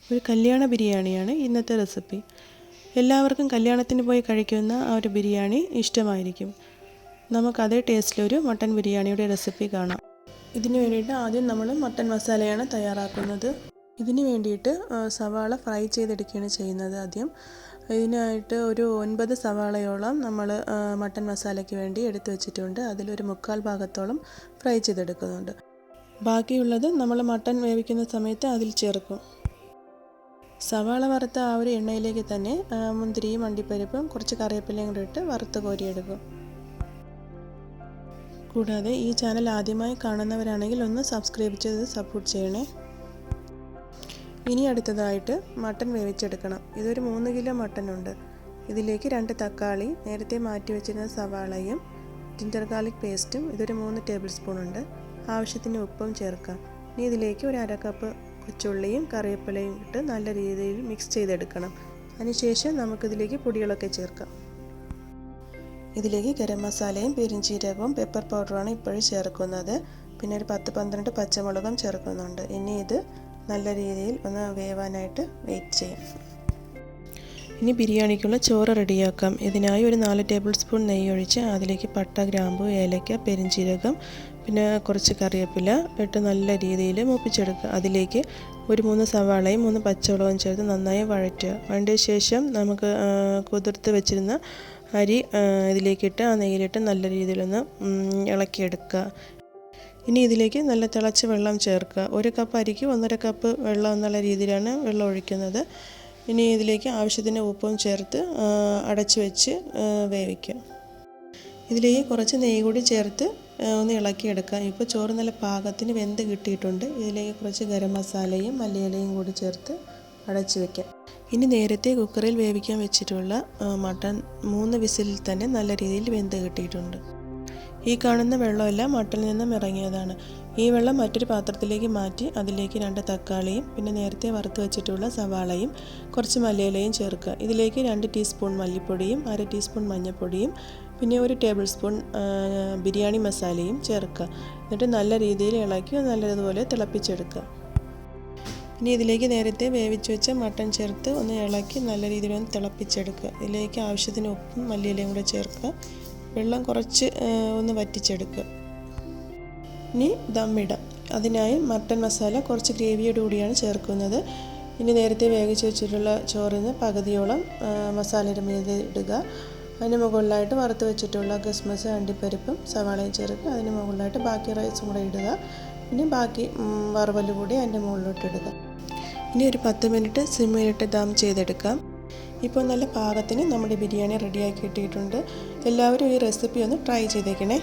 ഒരു കല്യാണ ബിരിയാണിയാണ് ഇന്നത്തെ റെസിപ്പി. എല്ലാവർക്കും കല്യാണത്തിന് പോയി കഴിക്കുന്ന ആ ഒരു ബിരിയാണി ഇഷ്ടമായിരിക്കും. നമുക്ക് അതേ ടേസ്റ്റിലൊരു മട്ടൻ ബിരിയാണിയുടെ റെസിപ്പി കാണാം. ഇതിന് വേണ്ടിയിട്ട് ആദ്യം നമ്മൾ മട്ടൻ മസാലയാണ് തയ്യാറാക്കുന്നത്. ഇതിന് വേണ്ടിയിട്ട് സവാള ഫ്രൈ ചെയ്തെടുക്കുകയാണ് ചെയ്യുന്നത്. ആദ്യം ഇതിനായിട്ട് ഒരു 9 സവാളയോളം നമ്മൾ മട്ടൻ മസാലയ്ക്ക് വേണ്ടി എടുത്തു വെച്ചിട്ടുണ്ട്. അതിലൊരു 3/4 ഭാഗത്തോളം ഫ്രൈ ചെയ്തെടുക്കുന്നുണ്ട്. ബാക്കിയുള്ളത് നമ്മൾ മട്ടൻ വേവിക്കുന്ന സമയത്ത് അതിൽ ചേർക്കും. സവാള വറുത്ത ആ ഒരു എണ്ണയിലേക്ക് തന്നെ മുന്തിരിയും അണ്ടിപ്പരിപ്പും കുറച്ച് കറിവേപ്പിലയും കൂടി ഇട്ട് വറുത്ത് കോരിയെടുക്കും. കൂടാതെ ഈ ചാനൽ ആദ്യമായി കാണുന്നവരാണെങ്കിൽ ഒന്ന് സബ്സ്ക്രൈബ് ചെയ്ത് സപ്പോർട്ട് ചെയ്യണേ. ഇനി അടുത്തതായിട്ട് മട്ടൻ വേവിച്ചെടുക്കണം. ഇതൊരു 3 കിലോ മട്ടൻ ഉണ്ട്. ഇതിലേക്ക് 2 തക്കാളി, നേരത്തെ മാറ്റി വെച്ചിരുന്ന സവാളയും ജിഞ്ചർ ഗാർലിക് പേസ്റ്റും ഇതൊരു 3 ടേബിൾ സ്പൂൺ ഉണ്ട്. ആവശ്യത്തിന് ഉപ്പും ചേർക്കാം. ഇനി ഇതിലേക്ക് ഒരു 1/2 കപ്പ് കൊച്ചുള്ളിയും കറിവേപ്പിലയും ഇട്ട് നല്ല രീതിയിൽ മിക്സ് ചെയ്തെടുക്കണം. അതിനുശേഷം നമുക്കിതിലേക്ക് പൊടികളൊക്കെ ചേർക്കാം. ഇതിലേക്ക് ഗരം മസാലയും പെരിഞ്ചീരകവും പെപ്പർ പൗഡറുമാണ് ഇപ്പോഴും ചേർക്കുന്നത്. പിന്നെ ഒരു 10-12 പച്ചമുളകും ചേർക്കുന്നുണ്ട്. ഇനി ഇത് നല്ല രീതിയിൽ ഒന്ന് വേവാനായിട്ട് വെയിറ്റ് ചെയ്യാം. ഇനി ബിരിയാണിക്കുള്ള ചോറ് റെഡിയാക്കാം. ഇതിനായി ഒരു 4 ടേബിൾ സ്പൂൺ നെയ്യ് ഒഴിച്ച് അതിലേക്ക് പട്ട, ഗ്രാമ്പു, ഏലക്ക, പെരിഞ്ചീരകം, പിന്നെ കുറച്ച് കറിവേപ്പില ഇട്ട് നല്ല രീതിയിൽ മൂപ്പിച്ചെടുക്കുക. അതിലേക്ക് ഒരു 3 സവാളയും 3 പച്ചമുളകും ചേർത്ത് നന്നായി വഴറ്റിയ ശേഷം നമുക്ക് കുതിർത്ത് വെച്ചിരുന്ന അരി ഇതിലേക്കിട്ട് ആ നെയ്യിലിട്ട് നല്ല രീതിയിലൊന്ന് ഇളക്കിയെടുക്കുക. ഇനി ഇതിലേക്ക് നല്ല തിളച്ച വെള്ളം ചേർക്കുക. 1 കപ്പ് അരിക്ക് 1.5 കപ്പ് വെള്ളം എന്നുള്ള രീതിയിലാണ് വെള്ളം ഒഴിക്കുന്നത്. ഇനി ഇതിലേക്ക് ആവശ്യത്തിന് ഉപ്പും ചേർത്ത് അടച്ചു വെച്ച് വേവിക്കുക. ഇതിലേക്ക് കുറച്ച് നെയ്യ് കൂടി ചേർത്ത് ഒന്ന് ഇളക്കിയെടുക്കുക. ഇപ്പോൾ ചോറ് നല്ല പാകത്തിന് വെന്ത് കിട്ടിയിട്ടുണ്ട്. ഇതിലേക്ക് കുറച്ച് ഗരം മസാലയും മല്ലിയിലയും കൂടി ചേർത്ത് അടച്ചു വയ്ക്കാം. ഇനി നേരത്തെ കുക്കറിൽ വേവിക്കാൻ വെച്ചിട്ടുള്ള മട്ടൺ 3 വിസിലിൽ തന്നെ നല്ല രീതിയിൽ വെന്ത് കിട്ടിയിട്ടുണ്ട്. ഈ കാണുന്ന വെള്ളമെല്ലാം മട്ടനിൽ നിന്നും ഇറങ്ങിയതാണ്. ഈ വെള്ളം മറ്റൊരു പാത്രത്തിലേക്ക് മാറ്റി അതിലേക്ക് 2 തക്കാളിയും പിന്നെ നേരത്തെ വറുത്ത് വെച്ചിട്ടുള്ള സവാളയും കുറച്ച് മല്ലിയിലയും ചേർക്കുക. ഇതിലേക്ക് 2 ടീസ്പൂൺ മല്ലിപ്പൊടിയും 1/2 ടീസ്പൂൺ മഞ്ഞൾപ്പൊടിയും പിന്നെ 1 ടേബിൾ സ്പൂൺ ബിരിയാണി മസാലയും ചേർക്കുക. എന്നിട്ട് നല്ല രീതിയിൽ ഇളക്കി നല്ലതുപോലെ തിളപ്പിച്ചെടുക്കുക. ഇനി ഇതിലേക്ക് നേരത്തെ വേവിച്ച് വെച്ച മട്ടൻ ചേർത്ത് ഒന്ന് ഇളക്കി നല്ല രീതിയിൽ ഒന്ന് തിളപ്പിച്ചെടുക്കുക. ഇതിലേക്ക് ആവശ്യത്തിന് ഉപ്പും മല്ലിയിലയും കൂടെ ചേർക്കുക. വെള്ളം കുറച്ച് ഒന്ന് വറ്റിച്ചെടുക്കുക. ഇനി ദമ്മിടാം. അതിനായി മട്ടൻ മസാല കുറച്ച് ഗ്രേവിയോട് കൂടിയാണ് ചേർക്കുന്നത്. ഇനി നേരത്തെ വേവിച്ച് വെച്ചിട്ടുള്ള ചോറിൽ നിന്ന് പകുതിയോളം മസാലയുടെ മീതെ ഇടുക. അതിന് മുകളിലായിട്ട് വറുത്ത് വെച്ചിട്ടുള്ള കിസ്മിസ്, അണ്ടിപ്പരിപ്പും സവാളയും ചേർക്കുക. അതിന് മുകളിലായിട്ട് ബാക്കി റൈസും കൂടെ ഇടുക. ഇനി ബാക്കി വറവൽ കൂടി അതിൻ്റെ മുകളിലോട്ട് ഇടുക. ഇനി ഒരു 10 മിനിറ്റ് സിമ്മിലിട്ട് ദം ചെയ്തെടുക്കാം. ഇപ്പോൾ നല്ല പാകത്തിന് നമ്മുടെ ബിരിയാണി റെഡിയാക്കി ഇട്ടിട്ടുണ്ട്. എല്ലാവരും ഈ റെസിപ്പി ഒന്ന് ട്രൈ ചെയ്തേക്കണേ.